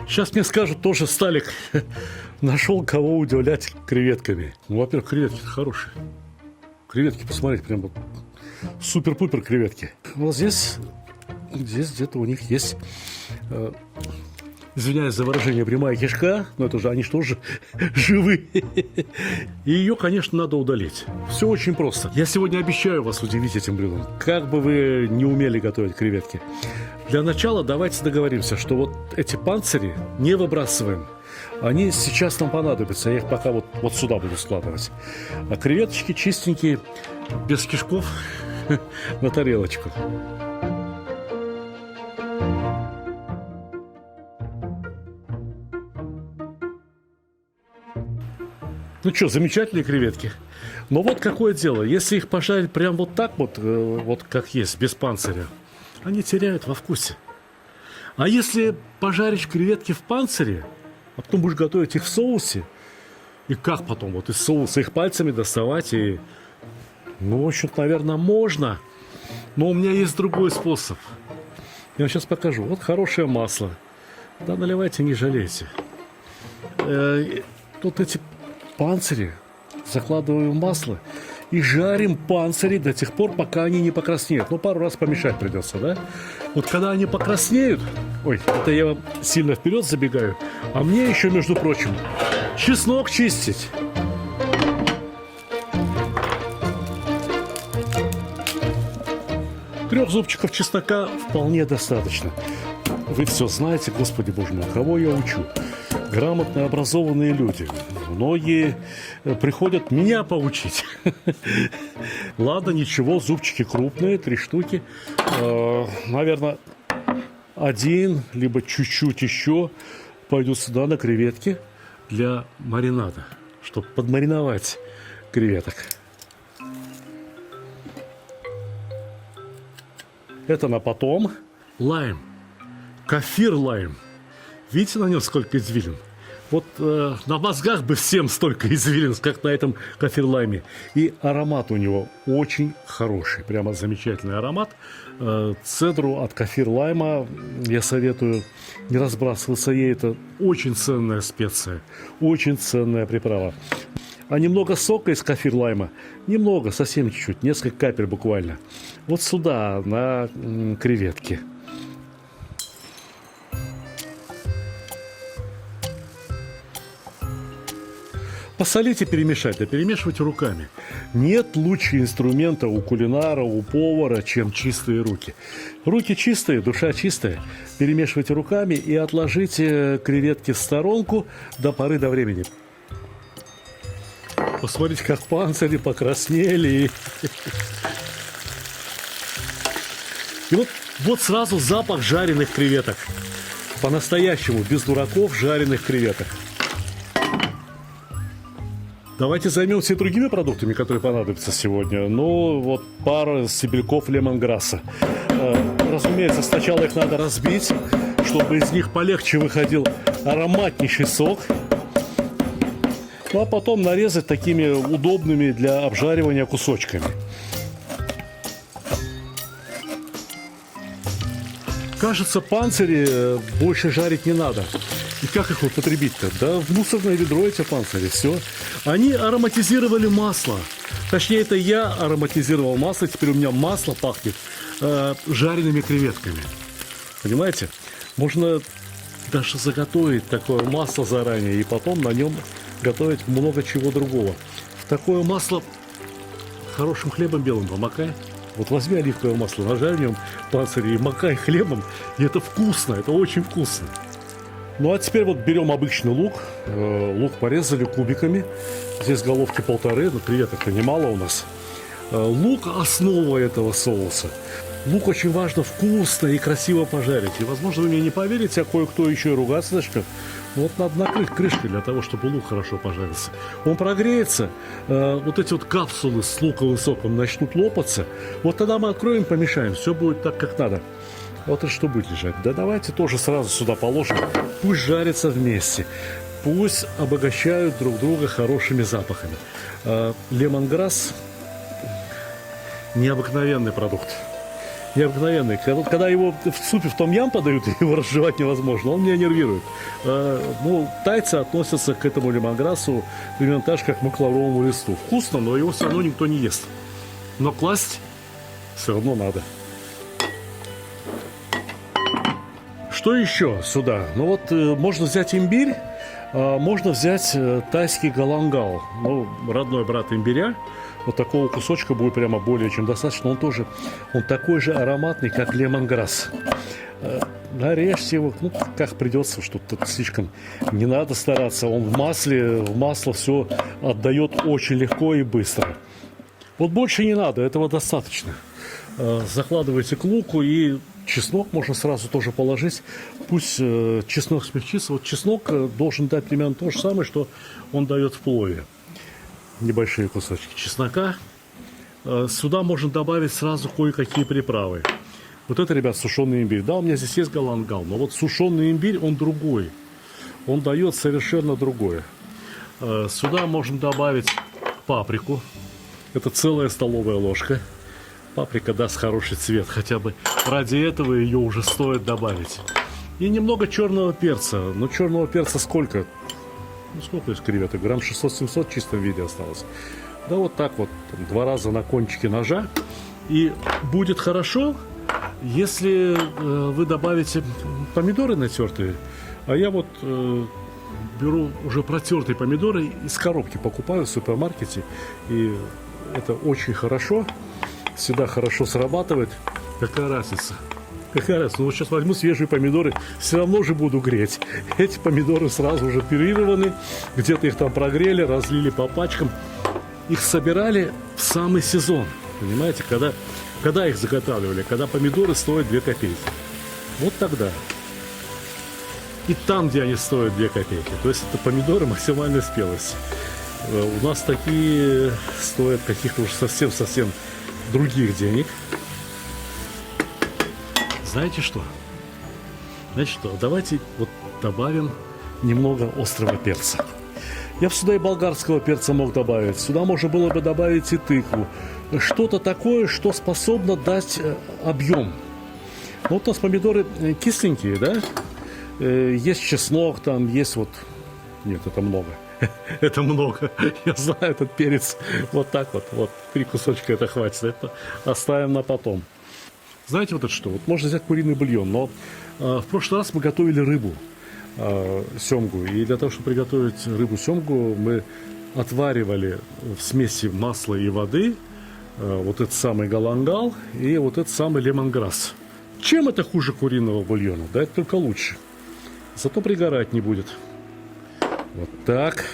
Сейчас мне скажут тоже, Сталик нашел кого удивлять креветками. Ну, во-первых, креветки хорошие. Креветки, посмотрите, прям вот супер-пупер креветки. Вот здесь где-то у них есть, извиняюсь за выражение, прямая кишка, но это же они что же живые. И ее, конечно, надо удалить. Все очень просто. Я сегодня обещаю вас удивить этим блюдом. Как бы вы не умели готовить креветки. Для начала давайте договоримся, что вот эти панцири не выбрасываем. Они сейчас нам понадобятся. Я их пока вот сюда буду складывать. А креветочки чистенькие, без кишков, на тарелочку. Ну что, замечательные креветки. Но вот какое дело. Если их пожарить прям вот так вот как есть, без панциря, они теряют во вкусе. А если пожаришь креветки в панцире, а потом будешь готовить их в соусе, и как потом вот из соуса их пальцами доставать, и, ну, в общем-то, наверное, можно, но у меня есть другой способ. Я вам сейчас покажу. Вот хорошее масло. Да, наливайте, не жалейте. Тут эти панцири закладываем в масло и жарим панцири до тех пор, пока они не покраснеют. Ну, пару раз помешать придется, да? Вот когда они покраснеют... Ой, это я вам сильно вперед забегаю. А мне еще, между прочим, чеснок чистить. Трех зубчиков чеснока вполне достаточно. Вы все знаете, Господи Боже мой, кого я учу? Грамотно образованные люди. Многие приходят меня поучить. Ладно, ничего, зубчики крупные, 3 штуки. Наверное, 1, либо чуть-чуть еще пойдут сюда на креветки для маринада, чтобы подмариновать креветок. Это на потом. Лайм. Кефир лайм. Видите на нем сколько извилин? Вот на мозгах бы всем столько извилин, как на этом кефир лайме. И аромат у него очень хороший, прямо замечательный аромат. Цедру от кефир лайма я советую не разбрасываться ей. Это очень ценная специя, очень ценная приправа. А немного сока из кефир лайма, немного, совсем чуть-чуть, несколько капель буквально. Вот сюда, на креветки. Посолить и перемешать, да перемешивать руками. Нет лучше инструмента у кулинара, у повара, чем чистые руки. Руки чистые, душа чистая. Перемешивайте руками и отложите креветки в сторонку до поры до времени. Посмотрите, как панцири покраснели. И вот сразу запах жареных креветок. По-настоящему, без дураков, жареных креветок. Давайте займемся и другими продуктами, которые понадобятся сегодня. Ну, вот пара стебельков лемонграсса. Разумеется, сначала их надо разбить, чтобы из них полегче выходил ароматнейший сок. Ну, а потом нарезать такими удобными для обжаривания кусочками. Кажется, панцири больше жарить не надо. И как их употребить-то? Да в мусорное ведро эти панцири, все. Они ароматизировали масло. Точнее, это я ароматизировал масло. Теперь у меня масло пахнет жареными креветками. Понимаете? Можно даже заготовить такое масло заранее и потом на нем готовить много чего другого. Такое масло хорошим хлебом белым помакай. Вот возьми оливковое масло, нажарь в нем панцири и макай хлебом. И это вкусно, это очень вкусно. Ну а теперь вот берем обычный лук. Лук порезали кубиками. Здесь головки 1,5, но креветок-то немало у нас. Лук – основа этого соуса. Лук очень важно вкусно и красиво пожарить. И, возможно, вы мне не поверите, а кое-кто еще и ругаться начнет. Вот надо накрыть крышкой для того, чтобы лук хорошо пожарился. Он прогреется, вот эти вот капсулы с луковым соком начнут лопаться. Вот тогда мы откроем, помешаем, все будет так, как надо. Вот это что будет лежать. Да давайте тоже сразу сюда положим. Пусть жарятся вместе. Пусть обогащают друг друга хорошими запахами. Лемонграсс – необыкновенный продукт. необыкновенный. Когда его в супе в том-ям подают, его разжевать невозможно, он меня нервирует. Ну, тайцы относятся к этому лемонграссу примерно так же, как к макларовому листу. Вкусно, но его все равно никто не ест. Но класть все равно надо. Что еще сюда? Ну вот можно взять имбирь, можно взять тайский галангал. Ну, родной брат имбиря. Вот такого кусочка будет прямо более чем достаточно. Он такой же ароматный, как лемонграсс. Нарежьте его, ну, как придется, что тут слишком не надо стараться. Он в масло все отдает очень легко и быстро. Вот больше не надо, этого достаточно. Закладывайте к луку, и чеснок можно сразу тоже положить. Пусть чеснок смягчится. Вот чеснок должен дать примерно то же самое, что он дает в плове. Небольшие кусочки чеснока. Сюда можно добавить сразу кое-какие приправы. Вот это, ребят, сушеный имбирь. Да, у меня здесь есть галангал, но вот сушеный имбирь, он другой. Он дает совершенно другое. Сюда можно добавить паприку. Это целая столовая ложка. Паприка даст хороший цвет. Хотя бы ради этого ее уже стоит добавить. И немного черного перца. Но черного перца сколько? Ну, сколько из креветок? Грамм 600-700 в чистом виде осталось. Да вот так вот, там, 2 раза на кончике ножа. И будет хорошо, если вы добавите помидоры натертые. А я вот беру уже протертые помидоры, из коробки покупаю в супермаркете. И это очень хорошо. Всегда хорошо срабатывает. Какая разница? Какая разница? Ну вот сейчас возьму свежие помидоры, все равно же буду греть. Эти помидоры сразу уже пюрированы, где-то их там прогрели, разлили по пачкам. Их собирали в самый сезон, понимаете, когда их заготавливали, когда помидоры стоят 2 копейки. Вот тогда. И там, где они стоят 2 копейки. То есть это помидоры максимальной спелости. У нас такие стоят каких-то уж совсем-совсем других денег. Знаете что? Давайте вот добавим немного острого перца. Я бы сюда и болгарского перца мог добавить. Сюда можно было бы добавить и тыкву. Что-то такое, что способно дать объем. Вот у нас помидоры кисленькие, да? Есть чеснок там, есть вот... Нет, это много. Это много. Я знаю, этот перец вот так вот. Вот 3 кусочка это хватит. Это оставим на потом. Знаете вот это что? Вот можно взять куриный бульон, но в прошлый раз мы готовили рыбу семгу. И для того, чтобы приготовить рыбу семгу, мы отваривали в смеси масла и воды вот этот самый галангал и вот этот самый лемонграсс. Чем это хуже куриного бульона? Да это только лучше. Зато пригорать не будет. Вот так.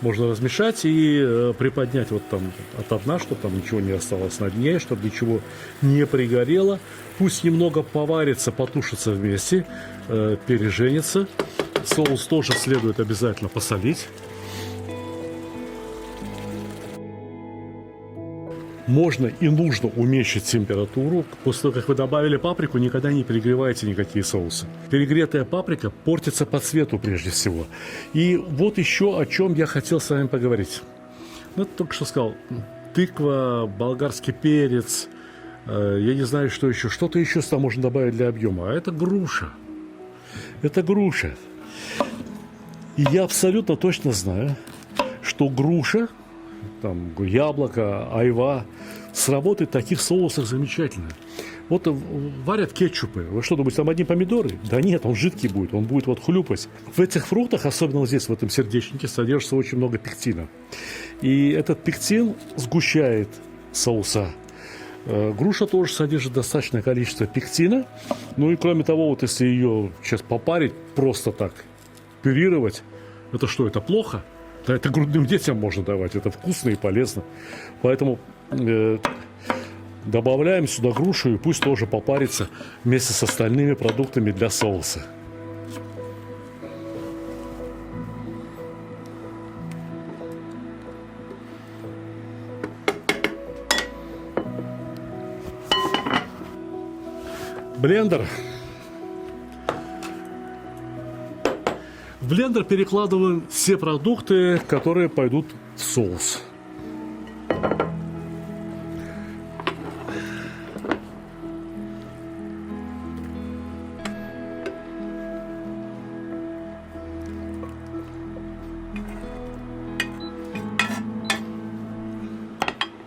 Можно размешать и приподнять вот там от дна, чтобы там ничего не осталось на дне, чтобы ничего не пригорело. Пусть немного поварится, потушится вместе, переженится. Соус тоже следует обязательно посолить. Можно и нужно уменьшить температуру. После того, как вы добавили паприку, никогда не перегревайте никакие соусы. Перегретая паприка портится по цвету прежде всего. И вот еще о чем я хотел с вами поговорить. Ну, только что сказал, тыква, болгарский перец, я не знаю, что еще. Что-то еще сюда можно добавить для объема. А это груша. Это груша. И я абсолютно точно знаю, что груша, там, яблоко, айва, сработает в таких соусах замечательно. Вот варят кетчупы. Вы что думаете, там одни помидоры? Да нет, он жидкий будет, он будет вот хлюпать. В этих фруктах, особенно вот здесь, в этом сердечнике, содержится очень много пектина. И этот пектин сгущает соуса. Груша тоже содержит достаточное количество пектина. Ну и кроме того, вот если ее сейчас попарить, просто так пюрировать, это что, это плохо? Да это грудным детям можно давать, это вкусно и полезно. Поэтому добавляем сюда грушу, и пусть тоже попарится вместе с остальными продуктами для соуса. Блендер. В блендер перекладываем все продукты, которые пойдут в соус.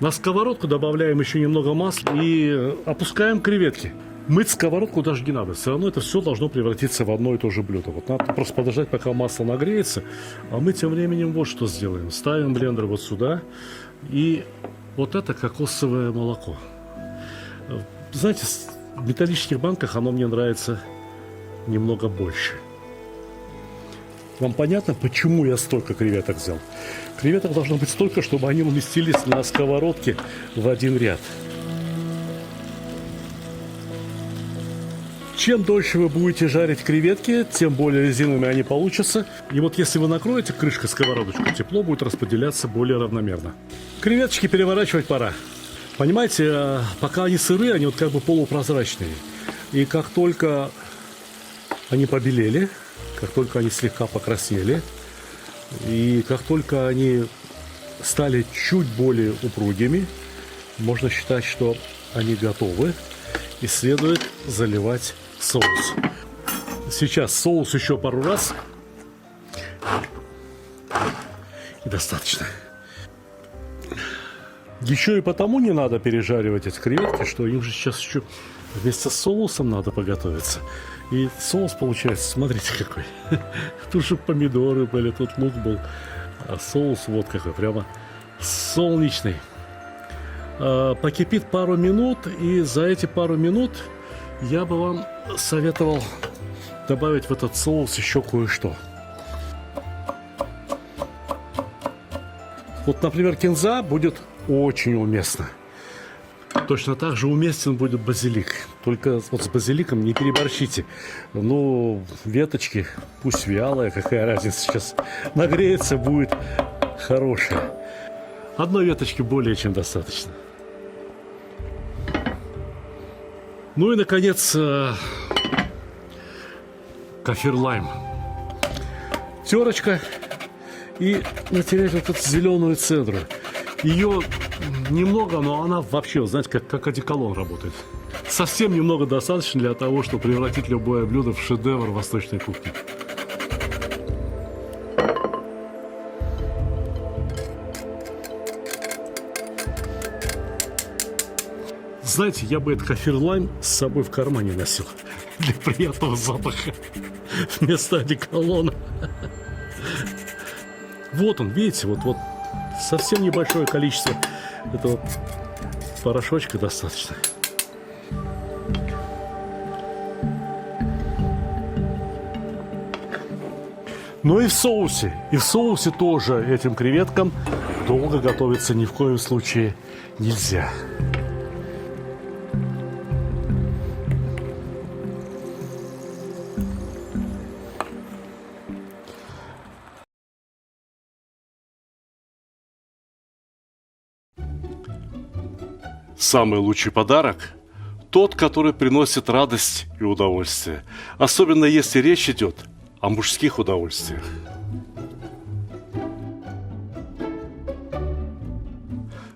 На сковородку добавляем еще немного масла и опускаем креветки. Мыть сковородку даже не надо, все равно это все должно превратиться в одно и то же блюдо. Вот надо просто подождать, пока масло нагреется, а мы тем временем вот что сделаем. Ставим блендер вот сюда, и вот это кокосовое молоко. Знаете, в металлических банках оно мне нравится немного больше. Вам понятно, почему я столько креветок взял? Креветок должно быть столько, чтобы они уместились на сковородке в один ряд. Чем дольше вы будете жарить креветки, тем более резиновыми они получатся. И вот если вы накроете крышкой сковородочку, тепло будет распределяться более равномерно. Креветочки переворачивать пора. Понимаете, пока они сырые, они вот как бы полупрозрачные. И как только они побелели, как только они слегка покраснели, и как только они стали чуть более упругими, можно считать, что они готовы, и следует заливать соус. Сейчас соус еще пару раз, и достаточно. Еще и потому не надо пережаривать эти креветки, что им же сейчас еще вместе с соусом надо поготовиться. И соус получается, смотрите какой. Тут же помидоры были, тут лук был. А соус вот какой, прямо солнечный. Покипит пару минут, и за эти пару минут я бы вам советовал добавить в этот соус еще кое-что. Вот, например, кинза будет очень уместно. Точно так же уместен будет базилик. Только вот с базиликом не переборщите. Ну, веточки, пусть вялая, какая разница, сейчас нагреется, будет хорошая. Одной веточки более чем достаточно. Ну и, наконец, кафир-лайм. Терочка и натереть вот эту зеленую цедру. Ее немного, но она вообще, знаете, как одеколон работает. Совсем немного достаточно для того, чтобы превратить любое блюдо в шедевр восточной кухни. Знаете, я бы этот кафир-лайм с собой в кармане носил. Для приятного запаха. Вместо одеколона. Вот он, видите, вот совсем небольшое количество этого порошочка достаточно. Ну и в соусе. И в соусе тоже этим креветкам долго готовиться ни в коем случае нельзя. Самый лучший подарок – тот, который приносит радость и удовольствие. Особенно если речь идет о мужских удовольствиях.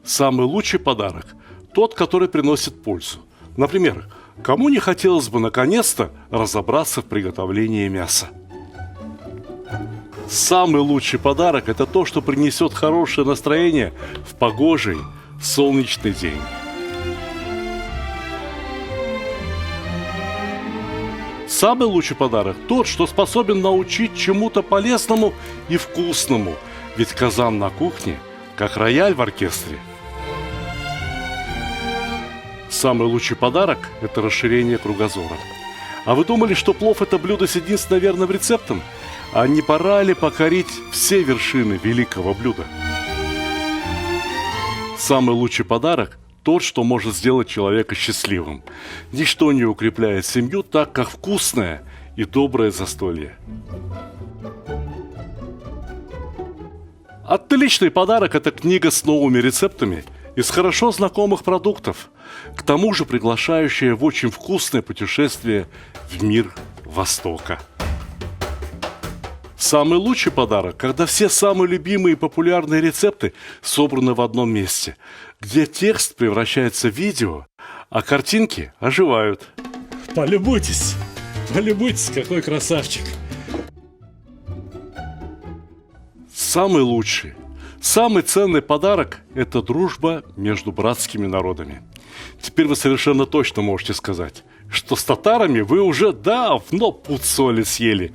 Самый лучший подарок – тот, который приносит пользу. Например, кому не хотелось бы наконец-то разобраться в приготовлении мяса? Самый лучший подарок – это то, что принесет хорошее настроение в погожий, солнечный день. Самый лучший подарок – тот, что способен научить чему-то полезному и вкусному. Ведь казан на кухне, как рояль в оркестре. Самый лучший подарок – это расширение кругозора. А вы думали, что плов – это блюдо с единственно верным рецептом? А не пора ли покорить все вершины великого блюда? Самый лучший подарок – тот, что может сделать человека счастливым. Ничто не укрепляет семью так, как вкусное и доброе застолье. Отличный подарок – это книга с новыми рецептами из хорошо знакомых продуктов, к тому же приглашающая в очень вкусное путешествие в мир Востока. Самый лучший подарок, когда все самые любимые и популярные рецепты собраны в одном месте, где текст превращается в видео, а картинки оживают. Полюбуйтесь, какой красавчик. Самый лучший, Самый ценный подарок – это дружба между братскими народами. Теперь вы совершенно точно можете сказать, что с татарами вы уже давно пуд соли съели.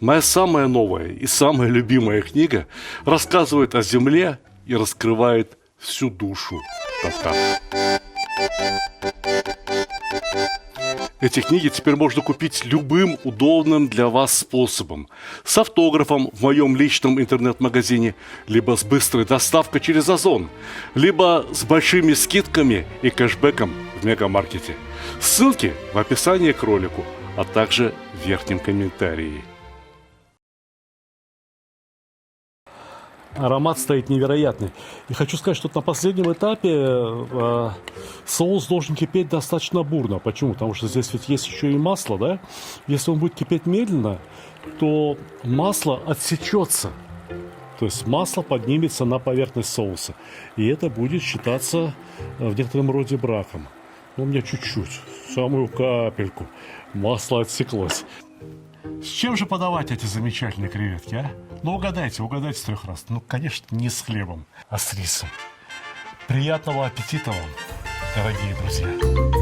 Моя самая новая и самая любимая книга рассказывает о земле и раскрывает всю душу татар. Эти книги теперь можно купить любым удобным для вас способом. С автографом в моем личном интернет-магазине, либо с быстрой доставкой через Озон, либо с большими скидками и кэшбэком в мегамаркете. Ссылки в описании к ролику, а также в верхнем комментарии. Аромат стоит невероятный. И хочу сказать, что на последнем этапе соус должен кипеть достаточно бурно. Почему? Потому что здесь ведь есть еще и масло, да? Если он будет кипеть медленно, то масло отсечется. То есть масло поднимется на поверхность соуса. И это будет считаться в некотором роде браком. Но у меня чуть-чуть, самую капельку масла отсеклось. С чем же подавать эти замечательные креветки, а? Ну, угадайте с 3 раз. Ну, конечно, не с хлебом, а с рисом. Приятного аппетита вам, дорогие друзья!